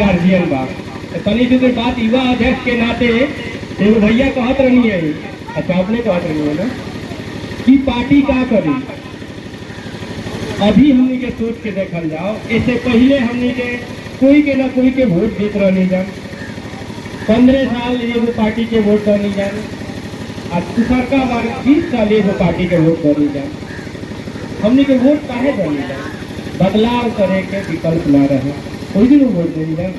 Guardian बा। तनी दूर बात युवा अध्यक्ष के नाते एगो भैया कहत रही है, अच्छा आपने कहत रही है ना कि पार्टी का करी। अभी हमनी के सोच के देखल जाओ, इससे पहले हमनी के कोई के ना कोई के वोट देत रहनी जान, 15 साल एगो पार्टी के वोट करनी जान, आज दूसरका बार 20 साल एगो पार्टी के वोट करनी जान। हमनी के वोट काहे करनी जान? बदलाव करे के विकल्प ना रहे, कोई भी लोग वोट देनी जान।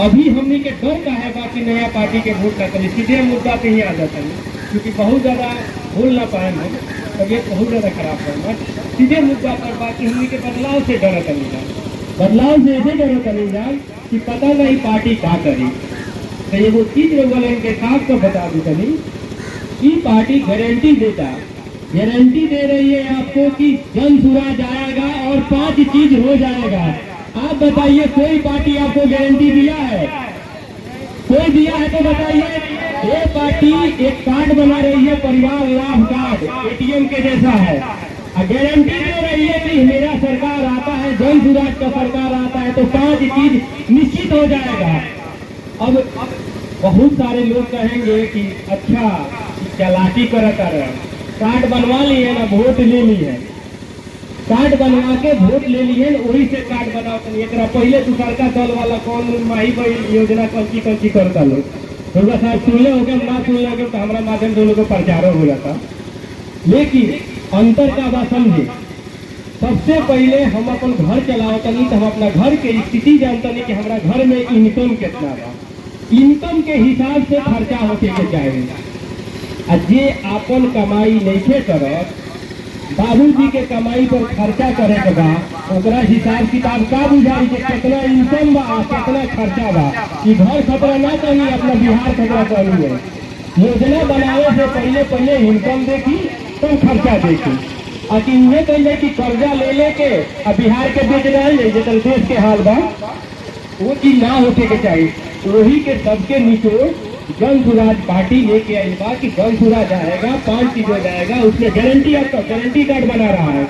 अभी हमनी के डर का है बाकी नया पार्टी के वोट ना करी, सीधे मुद्दा पे ही आ जाता है, क्योंकि बहुत ज़्यादा बोल ना पाए हम, तबियत बहुत ज़्यादा खराब है। सीधे मुद्दा पर बाकी हमनी के बदलाव से डर करी जाए, बदलाव से ऐसे डर करी जाए कि पता नहीं पार्टी क्या करी। तो ये वो चीज वाले इनके साथ को बता दी कभी कि पार्टी गारंटी देता, गारंटी दे रही है आपको कि जन सुराज आएगा और 5 चीज हो जाएगा। आप बताइए कोई पार्टी आपको गारंटी दिया है? कोई दिया है तो बताइए। ये पार्टी एक कार्ड बना रही है, परिवार लाभ कार्ड, ATM के जैसा है, और गारंटी दे रही है कि मेरा सरकार आता है, जन सुराज का सरकार आता है तो 5 चीज निश्चित हो जाएगा। अब बहुत सारे लोग कहेंगे कि अच्छा चालाकी कर कार्ड बनवा लिए ना, वोट ले ली है, कार्ड बनवा के वोट ले लिए, वही से कार्ड बनाओ। एक पहले दूसरका दल वाला कौन माही बही योजना कौन सी करता लोग होगा, साहब सुनले हो गए ना सुनले हो गए तो हमारा माध्यम से लोगों को प्रचार हो जाता। लेकिन अंतर का बात समझे, सबसे पहले हम अपन घर चलाओ तनी तो हम अपना घर के स्थिति जानते नहीं कि हमारा घर में इनकम कितना बा, इनकम के हिसाब से खर्चा होके के चाहिए। जे अपन कमाई नहीं करत, बाबूजी के कमाई पर खर्चा करे के बा, ओकरा हिसाब किताब का बुझाई कि कितना इनकम बा कितना खर्चा बा। कि घर खतरा ना कही, अपना बिहार खतरा कही है। योजना बनावे से पहले इनकम देखी तब खर्चा देखी। अति ये कहिए कि कर्जा ले लेके अब बिहार के बेच रहे जितना देश के हाल बा, वो चीज ना होके के चाहिए। वही के सबके नीचे जन सुराज पार्टी लेके आई बा कि जन सुराज आएगा, 5 चीज हो जाएगा, उसमें गारंटी आपका गारंटी कार्ड बना रहा है।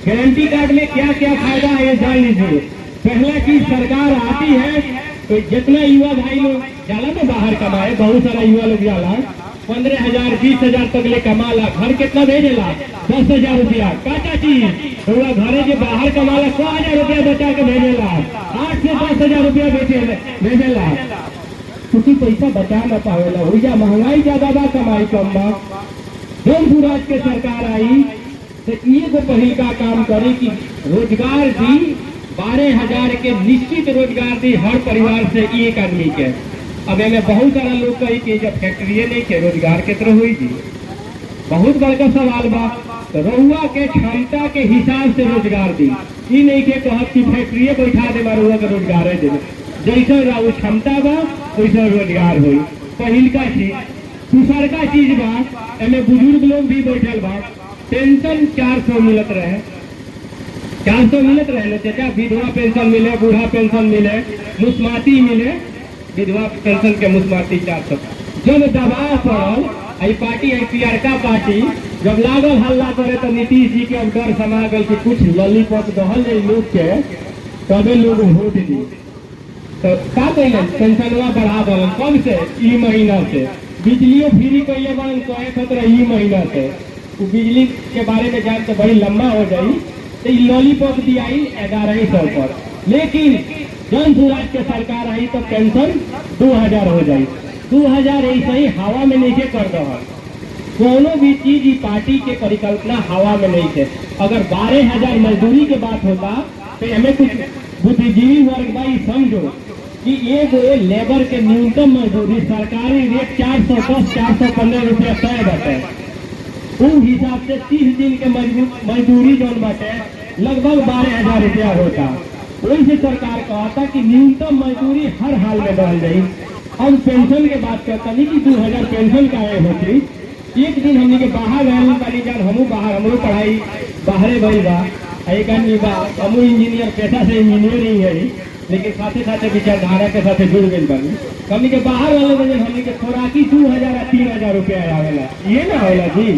गारंटी कार्ड में क्या क्या फायदा है ये जान लीजिए। पहला चीज, सरकार आती है तो जितना युवा भाई लोग जाला तो बाहर कमाए, बहुत सारा युवा लोग जाला 15,000 20,000 तक ले कमाला, घर कितना भेजेला 10,000 रुपया। काटा चीज तो घरे जो बाहर कमाला 100,000 रुपया बचा के भेजेला, 8 से 10,000 रुपया भेजेला, क्योंकि पैसा बचा न पावेला। भैया महंगाई ज्यादा बा, कमाई कम बा। जन सुराज के सरकार आई तो ये को पहल का काम करे कि रोजगार दी, 12,000 के निश्चित रोजगार दी हर परिवार से एक आदमी के। अब में बहुत सारा लोग कही कि जब फैक्ट्री नहीं के रोजगार के तरह हुई जी, बहुत बड़का सवाल बा। तो रहुआ के क्षमता के हिसाब से रोजगार दी, ये नहीं के कहत कि फैक्ट्री बैठा दे रहुआ के रोजगार दे, जैसे राउ क्षमता बा वैसे रोजगार हुई। पहल का चीज। दूसर का चीज बा, एमे बुजुर्ग लोग भी बैठल बा, पेंशन 400 मिलत रहे, 400 मिलत रहे ना चाचा, विधवा पेंशन मिले, बूढ़ा पेंशन मिले, मुस्माती मिले, विधवा पेंशन के मुस्माती 400। जब दबाव पड़ल आई पार्टी आई पियरका पार्टी जब लागल हल्ला करे तो नीतीश जी के अब डर समा गल कि कुछ लॉलीपॉप दहल लोग के, तबे लोग वोट दी। तो का कैलन पेंशनवा बढ़ा दलन, कब से? ई महीना से। बिजलियों फ्री कैले बन कहे खतरा ई महीना से। बिजली के बारे में जान तो बड़ी लंबा हो जाई, तो लॉलीपॉप दी आई 1100 पर। लेकिन जन सुराज के सरकार आई तो पेंशन 2000 हो जाई। 2000 ऐसे ही हवा में नहीं कर दो, दोनों भी चीज पार्टी के परिकल्पना हवा में नहीं थे। अगर 12,000 मजदूरी के बात होता तो हमें कुछ बुद्धिजीवी वर्ग भाई समझो कि एक लेबर के न्यूनतम मजदूरी सरकारी रेट 410 415 रुपया तय बाटे, उस हिसाब से 30 दिन के मजदूरी जौन बाटे लगभग 12,000 रुपया होता। वही से सरकार कहता कि न्यूनतम मजदूरी हर हाल में बढ़ जाये। अब पेंशन के बात करता नहीं कि 2000 पेंशन का होती। एक दिन हमने के बाहर रहने वाली जान, हमू बाहर, हमरो पढ़ाई बाहरे भई बा, एक आदमी बा हमू इंजीनियर पेशा से इंजीनियरिंग है, लेकिन साथे साथे विचारधारा के साथ जुड़ गई बानी। हमने के बाहर वाले वजन हमने के खोराकी 2000 या 3000 रुपया आवेला, ये ना होला जी।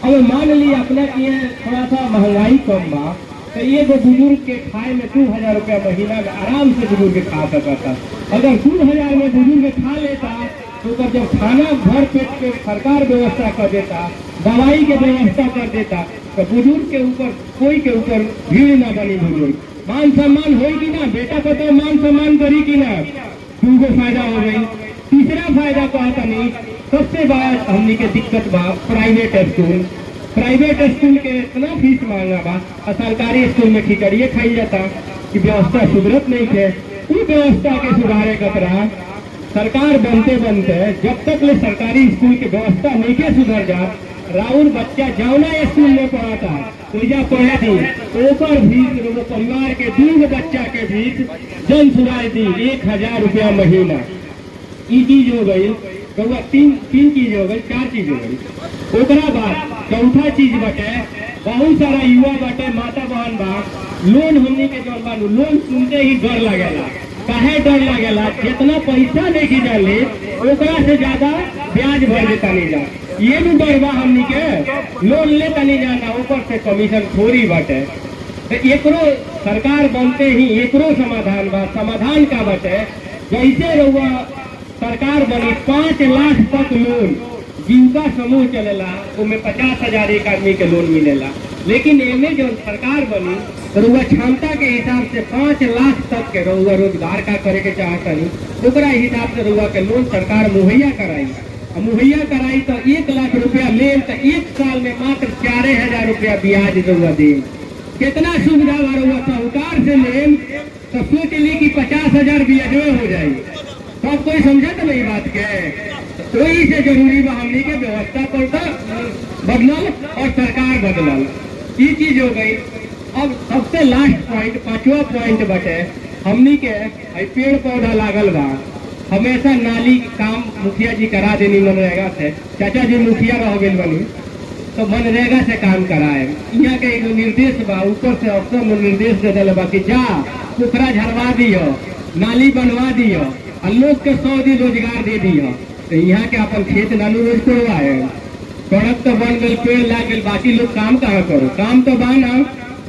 अब मान ली अपना किए थोड़ा सा महंगाई कम बा, तो ये वो बुजुर्ग के खाए में 2000 रुपया महीना में आराम से बुजुर्ग खा सकता था। अगर 2000 में बुजुर्ग खा लेता तो जब खाना भर पेट के सरकार व्यवस्था कर देता, दवाई के व्यवस्था कर देता, तो बुजुर्ग के ऊपर कोई के ऊपर भीड़ ना बनी। बुजुर्ग मान सम्मान हो कि ना, बेटा को तो मान सम्मान करी कि ना, तुमको फायदा हो गई। तीसरा फायदा कहता नहीं, सबसे बड़ा हमनी के दिक्कत बा प्राइवेट स्कूल। प्राइवेट स्कूल के इतना फीस मांगा बा और सरकारी स्कूल में खिचड़िए खाई जाता कि व्यवस्था सुधरत नहीं थे। उस व्यवस्था के सुधारे कतरा सरकार बनते बनते जब तक ले सरकारी स्कूल की व्यवस्था नहीं के सुधर जा, राउर बच्चा जौना स्कूल में पढ़ाता पूजा पढ़े दी ओकर फीस वो परिवार के 2 बच्चा के फीस जन सुधार दी 1000 रुपया महीना। ई चीज हो गई। तो तीन चीज हो गई, 4 चीज हो गई। ओकरा बाद चौथा चीज बटे, बहुत सारा युवा बटे, माता बहन बा, लोन हमनी के जौन बा लोन सुनते ही डर लगेला। काहे डर लगेला? जितना पैसा लेके जाले ओकरा से ज्यादा ब्याज भर देता नहीं जा। ये भी डर बा हमनी के, लोन लेता नहीं जाना ऊपर से कमीशन थोड़ी बटे। तो एकरो सरकार बनते ही एकरो समाधान बा। समाधान का बटे, जैसे रहुआ सरकार बनी 5 लाख तक लोन जीविका समूह चलेला, उनमें 50,000 एक आदमी के लोन मिलेला। लेकिन एमे जो सरकार बनी तो रुआ क्षमता के हिसाब से 5 लाख तक के रुआ रोजगार का करे के चाहता नहीं, ओकरा हिसाब से रुआ के लोन सरकार मुहैया कराई। मुहैया कराई तो 1 लाख रुपया ले तो 1 साल में मात्र 4000 रुपया ब्याज रुआ दे। कितना सुविधा बा। रुआ साहूकार से ले तो सोच ली कि 50,000 ब्याज हो जाएगी। सब कोई समझे तो नहीं बात के। तो से जरूरी बा हमनी के व्यवस्था पर बदलल और सरकार बदलल। ये चीज हो गई। अब सबसे लास्ट पॉइंट, 5वां पॉइंट बटे, हमनी के पेड़ पौधा लागल बा। हमेशा नाली काम मुखिया जी करा देनी मनरेगा से। चाचा जी मुखिया रह गए बनी तो मनरेगा से काम कराए। यहाँ के एगो निर्देश बा, ऊपर से अफसर निर्देश दे दिल बा कि जा पोखरा झरवा दियो, नाली बनवा दियो और लोग के 100 दिन रोजगार दे दियो। तो यहाँ के अपन खेत नालू रोज करवाए, सड़क तो बन गई, पेड़ लाग गए, बाकी लोग काम कहाँ करो? काम तो बाना।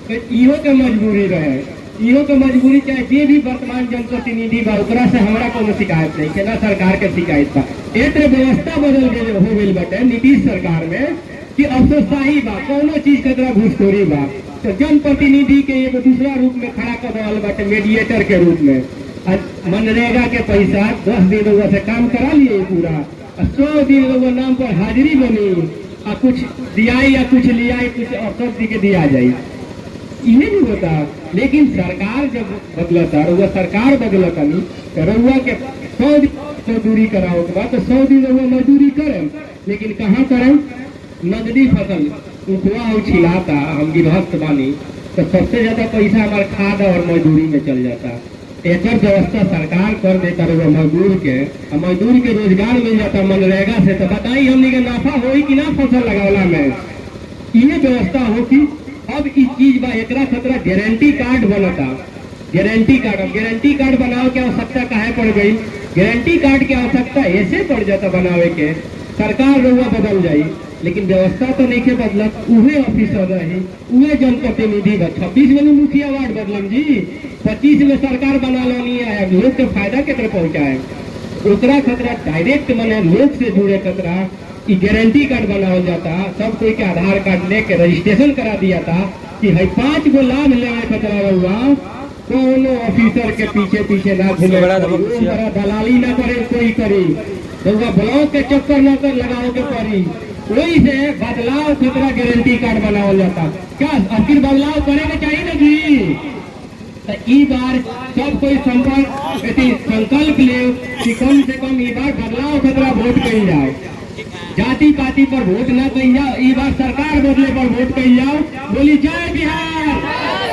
तो इहो के मजबूरी रहे, इहो के मजबूरी चाहे जे भी वर्तमान जनप्रतिनिधि बा ओकरा से हमारा कोनो शिकायत नहीं है, ना सरकार के शिकायत बा। एत्र व्यवस्था बदल गए हो गई बटे नीतीश सरकार में कि अफसोसशाही बा, कोनो चीज के तरह घूसखोरी बा। तो जनप्रतिनिधि के एक दूसरा रूप में खड़ा कर देवल बाटे, मीडिएटर के रूप में। मनरेगा के पैसा 10 दिन से काम करा लिए पूरा, 100 दिन नाम पर हाजिरी बनी और कुछ दिया या कुछ लिया कुछ अफसर दी के दिया जाए, ये नहीं होता। लेकिन सरकार जब बदलता रुआ, सरकार बदलता नहीं तो रुआ के 100 दिन मजदूरी कराओ के बाद तो 100 दिन रुआ मजदूरी करें। लेकिन कहाँ करें? नगदी फसल उखवा और छिलाता, हम गृहस्थ बानी तो सबसे ज्यादा पैसा हमारे खाद और मजदूरी में चल जाता। एक व्यवस्था सरकार कर देता रहे मजदूर के, मजदूर के रोजगार मिल जाता मनरेगा से। तो बताई हमने के नाफा हो कि ना फसल लगावला में? ये व्यवस्था हो कि अब इस चीज बा एकरा खतरा गारंटी कार्ड बनता। गारंटी कार्ड, अब गारंटी कार्ड बनाओ के आवश्यकता काहे पड़ गई? गारंटी कार्ड की आवश्यकता ऐसे पड़ जाता बनावे के, सरकार रुआ बदल जाई लेकिन व्यवस्था तो नहीं के बदलत। उहे ऑफिसर रही, उहे जनप्रतिनिधि बा। 26 में मुखिया वार्ड बदलम जी, 25 में सरकार बना लो नहीं आया, लोग के फायदा के तरफ पहुँचाए। ओकरा खतरा डायरेक्ट मने लोग से जुड़े खतरा ई गारंटी कार्ड बनावल जाता। सब कोई के आधार कार्ड लेके रजिस्ट्रेशन करा दिया था कि है 5 गो लाभ लेवे खतरा हुआ। कोनो ऑफिसर के पीछे पीछे ना घूमे, बड़ा दलाली ना करे कोई करी, ब्लॉक के चक्कर न कर लगाओ के पड़ी। वही से बदलाव खतरा गारंटी कार्ड बनावल जाता। क्या आखिर बदलाव करेगा चाहिए ना जी? तो ई बार सब कोई संकल्प ले कि कम से कम ई बार बदलाव खतरा वोट कही जाए। जाति पाति पर वोट ना कही जाओ, ई बार सरकार बदले पर वोट कही जाओ। बोली जय बिहार।